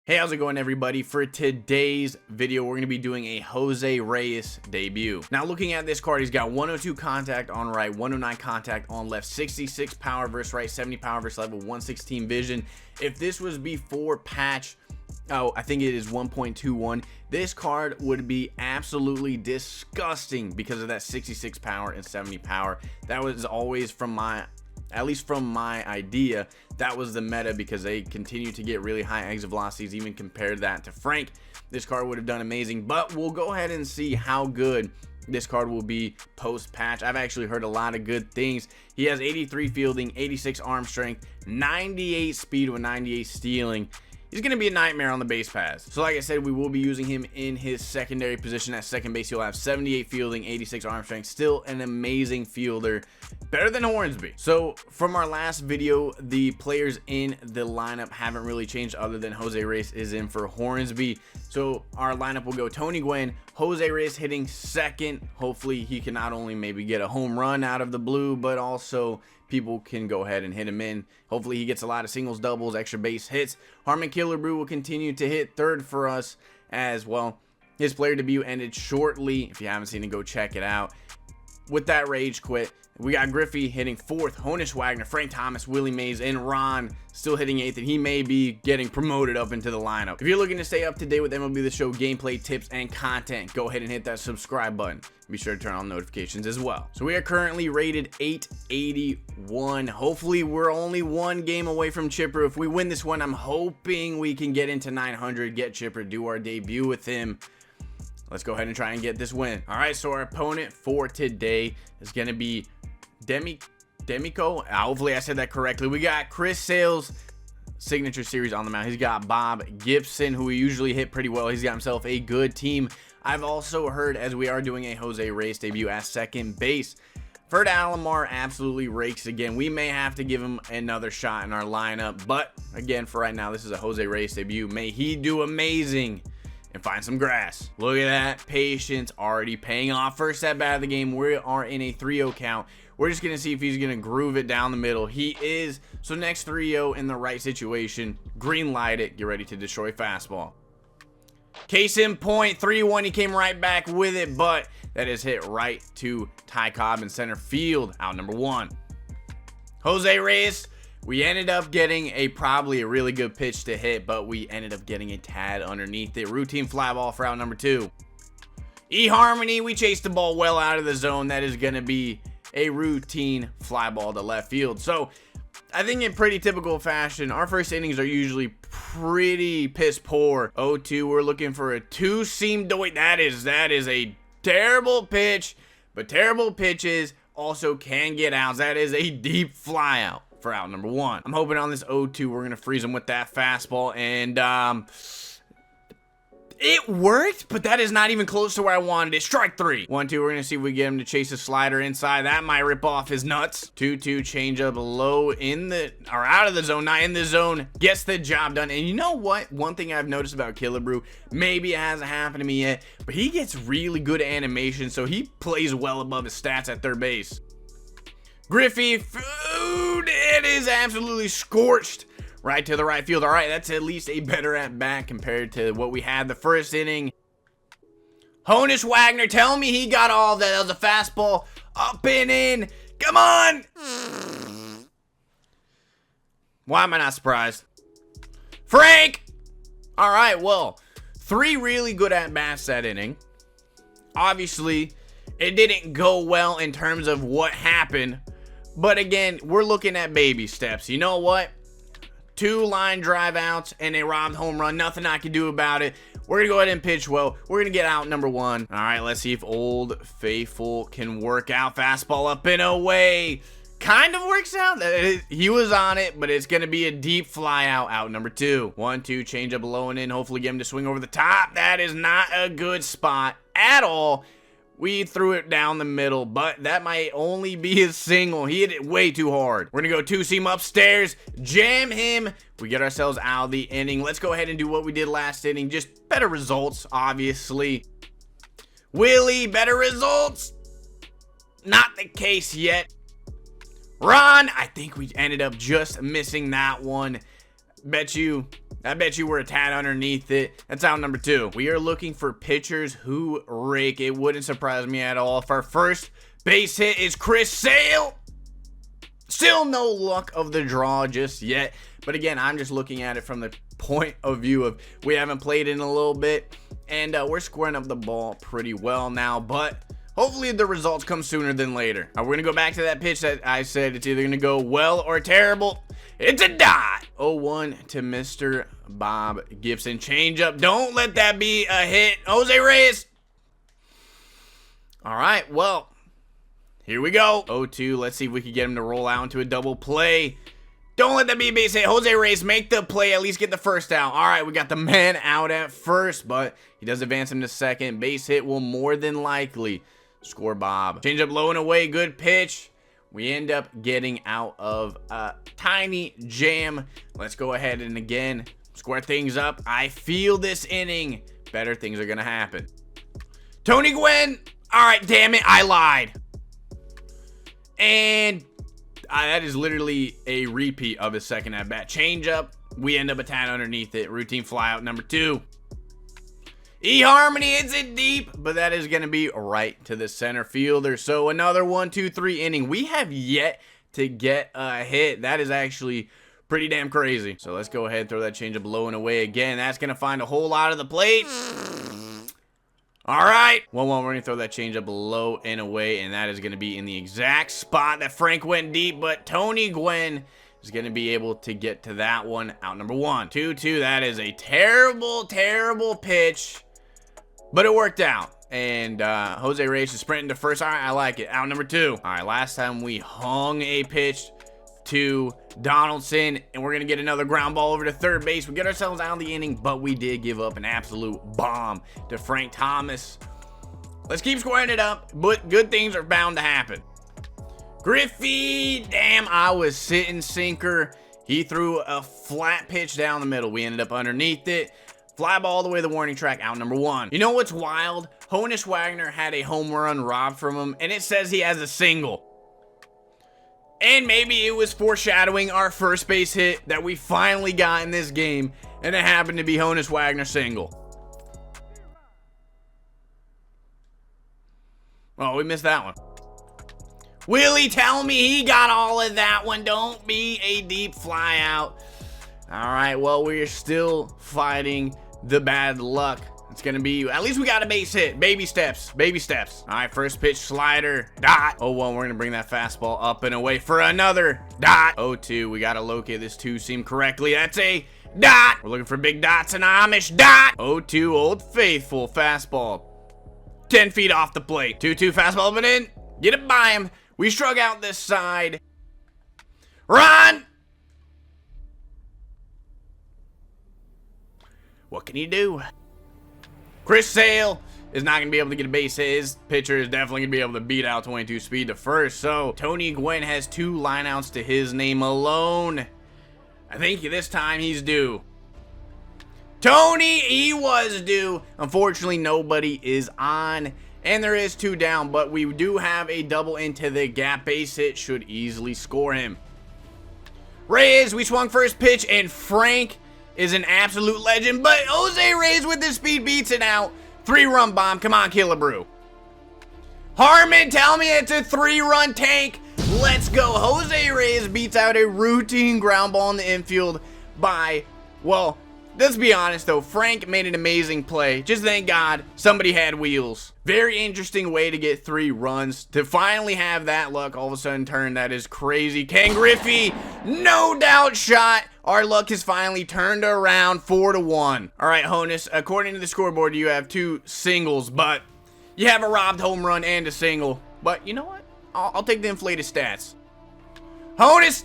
Hey, how's it going, everybody? For today's video, we're going to be doing a Jose Reyes debut. Now, looking at this card, he's got 102 contact on right, 109 contact on left, 66 power versus right, 70 power versus level, 116 vision. If this was before patch, I think it is 1.21, this card would be absolutely disgusting because of that 66 power and 70 power. That was always at least from my idea, that was the meta because they continue to get really high exit velocities. Even compared that to Frank, this card would have done amazing. But we'll go ahead and see how good this card will be post patch. I've actually heard a lot of good things. He has 83 fielding, 86 arm strength, 98 speed with 98 stealing. He's going to be a nightmare on the base paths. So like I said, we will be using him in his secondary position at second base. He'll have 78 fielding, 86 arm strength. Still an amazing fielder. Better than Hornsby. So from our last video, the players in the lineup haven't really changed other than Jose Reyes is in for Hornsby. So our lineup will go Tony Gwynn, Jose Reyes hitting second. Hopefully he can not only maybe get a home run out of the blue, but also people can go ahead and hit him in. Hopefully he gets a lot of singles, doubles, extra base hits. Harmon Killebrew will continue to hit third for us as well. His player debut ended shortly. If you haven't seen it, go check it out. With that rage quit, we got Griffey hitting fourth, Honus Wagner, Frank Thomas, Willie Mays, and Ron still hitting eighth, and he may be getting promoted up into the lineup. If you're looking to stay up to date with MLB The Show gameplay, tips, and content, go ahead and hit that subscribe button. Be sure to turn on notifications as well. So we are currently rated 881. Hopefully we're only one game away from Chipper. If we win this one, I'm hoping we can get into 900, get Chipper, do our debut with him. Let's go ahead and try and get this win. All right, so our opponent for today is going to be Demico. Hopefully I said that correctly. We got Chris Sale's signature series on the mound. He's got Bob Gibson, who we usually hit pretty well. He's got himself a good team. I've also heard, as we are doing a Jose Reyes debut at second base, Ferd Alomar absolutely rakes again. We may have to give him another shot in our lineup, but again, for right now, this is a Jose Reyes debut. May he do amazing and find some grass. Look at that patience already paying off. First at bat of the game, we are in a 3-0 count. We're just going to see if he's going to groove it down the middle. He is. So next 3-0 in the right situation. Green light it. Get ready to destroy fastball. Case in point, 3-1. He came right back with it, but that is hit right to Ty Cobb in center field. Out number one. Jose Reyes. We ended up getting probably a really good pitch to hit, but we ended up getting a tad underneath it. Routine fly ball for out number two. eHarmony. We chased the ball well out of the zone. That is going to be a routine fly ball to left field. So I think in pretty typical fashion, our first innings are usually pretty piss poor. 0-2, we're looking for a two-seam doit. That is a terrible pitch, but terrible pitches also can get outs. That is a deep fly out for out number one. I'm hoping on this 0-2 we're gonna freeze him with that fastball, and it worked, but that is not even close to where I wanted it. Strike three. 1-2, we're gonna see if we get him to chase a slider inside. That might rip off his nuts. 2-2, changeup low out of the zone, not in the zone. Gets the job done. And you know what? One thing I've noticed about Killebrew, maybe it hasn't happened to me yet, but he gets really good animation, so he plays well above his stats at third base. Griffey, food, it is absolutely scorched right to the right field. All right, that's at least a better at bat compared to what we had the first inning. Honus Wagner, tell me he got all that. That was a fastball up and in. Come on. Why am I not surprised? Frank. All right, well, 3 really good at bats that inning. Obviously, it didn't go well in terms of what happened. But again, we're looking at baby steps. You know what? 2 line drive outs and a robbed home run. Nothing I can do about it. We're going to go ahead and pitch well. We're going to get out number one. All right, let's see if Old Faithful can work out. Fastball up and away. Kind of works out. He was on it, but it's going to be a deep fly out number two. 1-2, change up low and in. Hopefully get him to swing over the top. That is not a good spot at all. We threw it down the middle, but that might only be his single. He hit it way too hard. We're going to go two-seam upstairs, jam him. We get ourselves out of the inning. Let's go ahead and do what we did last inning. Just better results, obviously. Willie, better results. Not the case yet. Ron, I think we ended up just missing that one. Bet you I bet you we're a tad underneath it. That's out number 2. We are looking for pitchers who rake. It wouldn't surprise me at all if our first base hit is Chris Sale. Still no luck of the draw just yet. But again, I'm just looking at it from the point of view of we haven't played in a little bit. And we're squaring up the ball pretty well now. But hopefully the results come sooner than later. We're going to go back to that pitch that I said it's either going to go well or terrible. It's a dot. 0-1 to Mr. Bob Gibson. Change up. Don't let that be a hit. Jose Reyes. All right, well, here we go. 0-2. Let's see if we can get him to roll out into a double play. Don't let that be a base hit. Jose Reyes, make the play. At least get the first out. All right, we got the man out at first, but he does advance him to second. Base hit will more than likely score Bob. Change up low and away. Good pitch. We end up getting out of a tiny jam. Let's go ahead and again square things up. I feel this inning. Better things are going to happen. Tony Gwynn. All right, damn it. I lied. And that is literally a repeat of his second at bat. Change up. We end up a tad underneath it. Routine fly out number 2. eHarmony hits it deep, but that is going to be right to the center fielder. So another 1-2-3 inning. We have yet to get a hit. That is actually pretty damn crazy. So let's go ahead and throw that changeup low and away again. That's going to find a hole lot of the plate. All right. 1-1, we're going to throw that changeup low and away, and that is going to be in the exact spot that Frank went deep, but Tony Gwynn is going to be able to get to that one. Out number 1. 2-2. That is a terrible, terrible pitch. But it worked out. And Jose Reyes is sprinting to first. All right, I like it. Out number 2. All right, last time we hung a pitch to Donaldson, and we're going to get another ground ball over to third base. We get ourselves out of the inning, but we did give up an absolute bomb to Frank Thomas. Let's keep squaring it up, but good things are bound to happen. Griffey, damn, I was sitting sinker. He threw a flat pitch down the middle. We ended up underneath it. Fly ball all the way to the warning track, out number 1. You know what's wild? Honus Wagner had a home run robbed from him, and it says he has a single. And maybe it was foreshadowing our first base hit that we finally got in this game, and it happened to be Honus Wagner single. Oh, we missed that one. Willie, tell me he got all of that one. Don't be a deep fly out. All right, well, we're still fighting the bad luck. It's going to be, at least we got a base hit. Baby steps, baby steps. All right, first pitch slider, dot. 0-1, we're going to bring that fastball up and away for another dot. 0-2, we got to locate this two-seam correctly. That's a dot. We're looking for big dots and Amish, dot. 0-2, Old Faithful, fastball. 10 feet off the plate. 2-2, fastball up and in. Get it by him. We struck out this side. Run! What can you do? Chris Sale is not going to be able to get a base hit. His pitcher is definitely going to be able to beat out 22 speed to first. So Tony Gwynn has 2 lineouts to his name alone. I think this time he's due. Tony, he was due. Unfortunately, nobody is on. And there is 2 down, but we do have a double into the gap. Base hit should easily score him. Reyes, we swung first pitch, and Frank is an absolute legend, but Jose Reyes with his speed beats it out. 3-run bomb. Come on, Killebrew. Harmon, tell me it's a 3-run tank. Let's go. Jose Reyes beats out a routine ground ball in the infield by, well, let's be honest though, Frank made an amazing play. Just thank God somebody had wheels. Very interesting way to get 3 runs. To finally have that luck all of a sudden turn, that is crazy. Ken Griffey, no doubt shot. Our luck has finally turned around, 4-1. All right, Honus, according to the scoreboard, you have 2 singles, but you have a robbed home run and a single. But you know what? I'll take the inflated stats. Honus,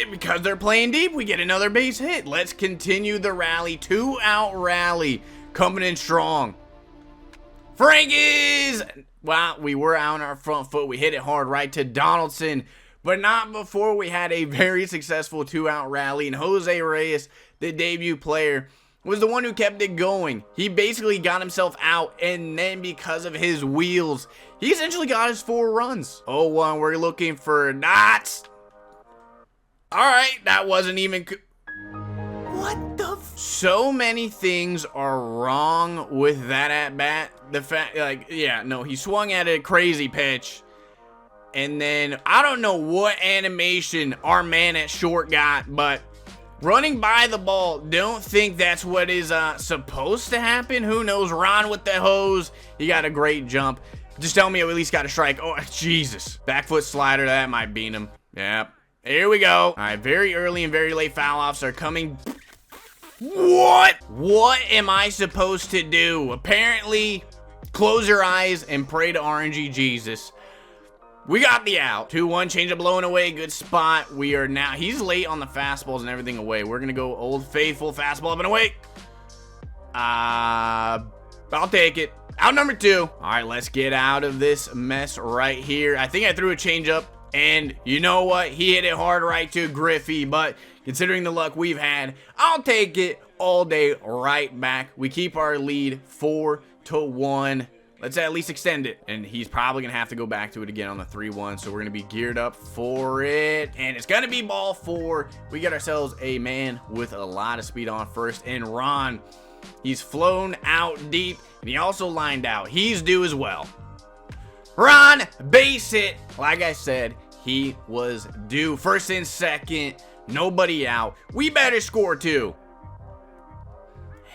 because they're playing deep, we get another base hit. Let's continue the rally. 2-out rally coming in strong. Frank is, well, we were out on our front foot. We hit it hard right to Donaldson, but not before we had a very successful 2-out rally. And Jose Reyes, the debut player, was the one who kept it going. He basically got himself out, and then because of his wheels, he essentially got his 4 runs. 0-1, we're looking for dots. All right, that wasn't even... What the so many things are wrong with that at bat. The fact, like, yeah, no, he swung at a crazy pitch. And then, I don't know what animation our man at short got, but running by the ball, don't think that's what is supposed to happen. Who knows? Ron with the hose. He got a great jump. Just tell me I at least got a strike. Oh, Jesus. Back foot slider. That might beat him. Yep. Here we go. All right, very early and very late foul offs are coming. What? What am I supposed to do? Apparently, close your eyes and pray to RNG Jesus. We got the out. 2-1, change up low and away. Good spot. We are now, he's late on the fastballs and everything away. We're going to go old faithful fastball up and away. I'll take it. Out number 2. All right, let's get out of this mess right here. I think I threw a changeup, and you know what? He hit it hard right to Griffey, but considering the luck we've had, I'll take it all day right back. We keep our lead 4-1. Let's at least extend it. And he's probably going to have to go back to it again on the 3-1. So we're going to be geared up for it. And it's going to be ball 4. We get ourselves a man with a lot of speed on first. And Ron, he's flown out deep. And he also lined out. He's due as well. Ron, base hit. Like I said, he was due. First and second. Nobody out. We better score 2.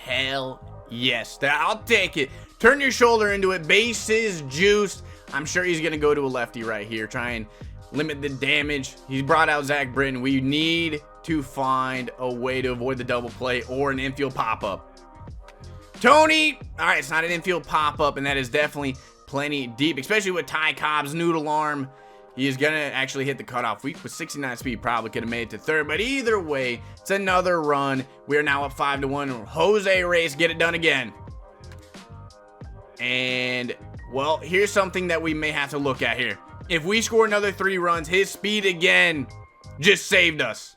Hell yes. I'll take it. Turn your shoulder into it. Bases juiced. I'm sure he's going to go to a lefty right here. Try and limit the damage. He's brought out Zach Britton. We need to find a way to avoid the double play or an infield pop-up. Tony. All right, it's not an infield pop-up, and that is definitely plenty deep, especially with Ty Cobb's noodle arm. He is going to actually hit the cutoff. We, with 69 speed, probably could have made it to third, but either way, it's another run. We are now up 5-1. Jose Reyes, get it done again. And, well, here's something that we may have to look at here. If we score another 3 runs, his speed again just saved us.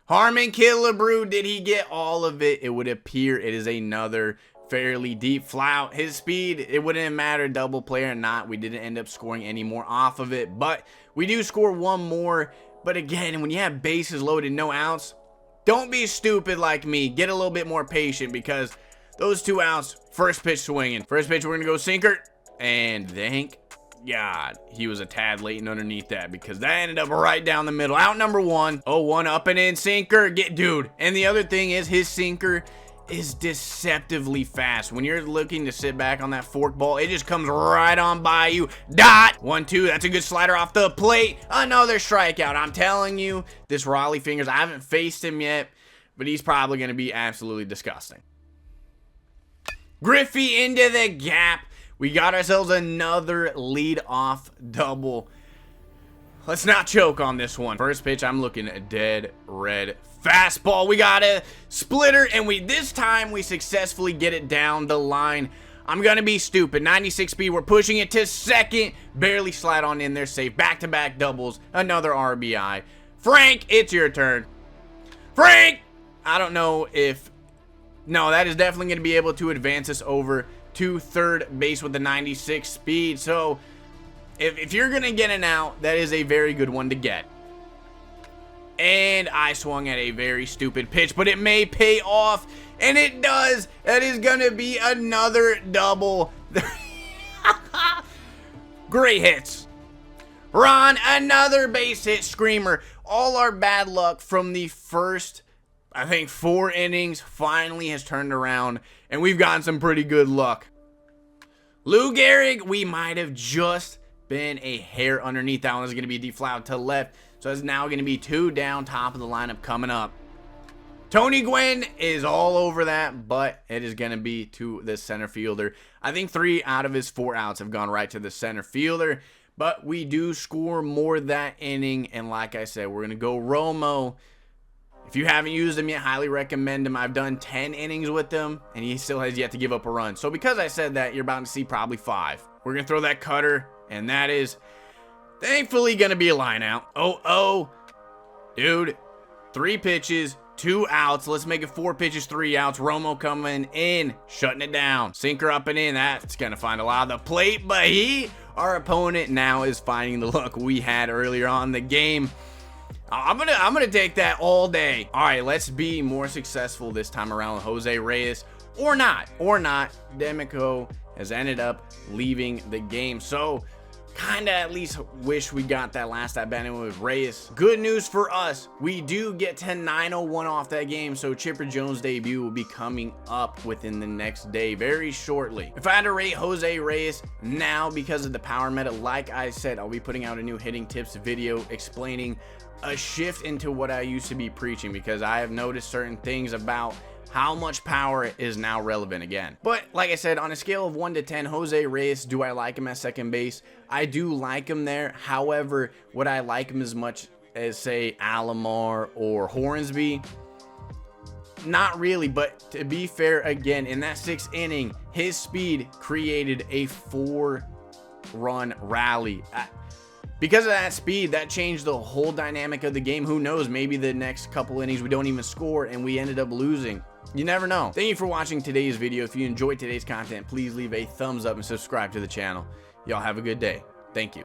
Harmon Killebrew, did he get all of it? It would appear it is another fairly deep flout. His speed, it wouldn't matter double play or not. We didn't end up scoring any more off of it, but we do score 1 more. But again, when you have bases loaded, no outs, don't be stupid like me. Get a little bit more patient because those 2 outs, first pitch swinging. First pitch, we're going to go sinker. And thank God he was a tad late and underneath that because that ended up right down the middle. Out number 1. 0-1 up and in sinker. Dude. And the other thing is his sinker is deceptively fast. When you're looking to sit back on that fork ball, it just comes right on by you. Dot. 1-2. That's a good slider off the plate. Another strikeout. I'm telling you, this Raleigh Fingers, I haven't faced him yet, but he's probably going to be absolutely disgusting. Griffey into the gap. We got ourselves another lead-off double. Let's not choke on this one. First pitch, I'm looking dead red. Fastball. We got a splitter, and this time we successfully get it down the line. I'm going to be stupid. 96 speed. We're pushing it to second. Barely slide on in there. Safe. Back-to-back doubles. Another RBI. Frank, it's your turn. Frank! I don't know if... No, that is definitely going to be able to advance us over to third base with the 96 speed. So, if you're going to get an out, that is a very good one to get. And I swung at a very stupid pitch, but it may pay off. And it does. That is going to be another double. Great hits. Ron, another base hit screamer. All our bad luck from the first, I think, 4 innings finally has turned around, and we've gotten some pretty good luck. Lou Gehrig, we might have just been a hair underneath. That one is going to be deflowered to left, so it's now going to be 2 down, top of the lineup coming up. Tony Gwynn is all over that, but it is going to be to the center fielder. I think 3 out of his 4 outs have gone right to the center fielder, but we do score more that inning, and like I said, we're going to go Romo. If you haven't used him yet, highly recommend him. I've done 10 innings with him, and he still has yet to give up a run. So because I said that, you're about to see probably 5. We're going to throw that cutter, and that is thankfully going to be a line out. Oh, dude, 3 pitches, 2 outs. Let's make it 4 pitches, 3 outs. Romo coming in, shutting it down. Sinker up and in. That's going to find a lot of the plate, but our opponent now is finding the luck we had earlier on in the game. I'm gonna take that all day. All right, let's be more successful this time around with Jose Reyes, or not. Demico has ended up leaving the game, so kinda at least wish we got that last at bat with Reyes. Good news for us, we do get to 901 off that game, so Chipper Jones' debut will be coming up within the next day, very shortly. If I had to rate Jose Reyes now because of the power meta, like I said, I'll be putting out a new hitting tips video explaining a shift into what I used to be preaching, because I have noticed certain things about how much power is now relevant again. But like I said, on a scale of 1 to 10, Jose Reyes, do I like him at second base? I do like him there. However, would I like him as much as, say, Alomar or Hornsby? Not really, but to be fair, again, in that 6th inning, his speed created a 4-run rally. Because of that speed, that changed the whole dynamic of the game. Who knows, maybe the next couple innings we don't even score and we ended up losing. You never know. Thank you for watching today's video. If you enjoyed today's content, please leave a thumbs up and subscribe to the channel. Y'all have a good day. Thank you.